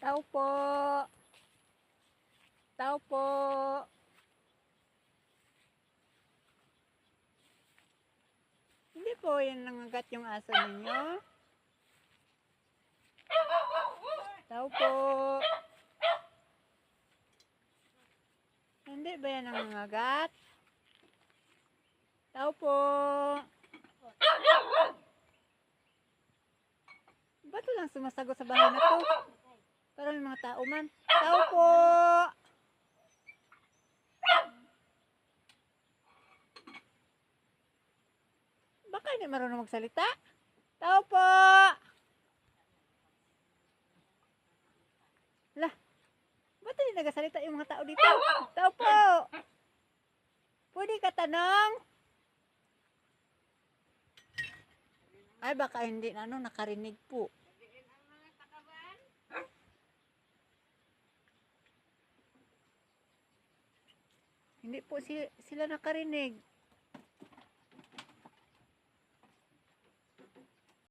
Tao po. Tao po. Hindi po yan nangagat yung aso ninyo. Tao po. Hindi ba yan nangagat? Tao po. Ba't lang sumasagot sa bahay na to? Parang may mga tao man. Tao po. Baka hindi marunong magsalita. Tao po. Lah, ba't hindi nagasalita yung mga tao dito? Tao po. Pwede ka tanong? Ay, baka hindi na nakarinig po. Hindi po sila nakarinig.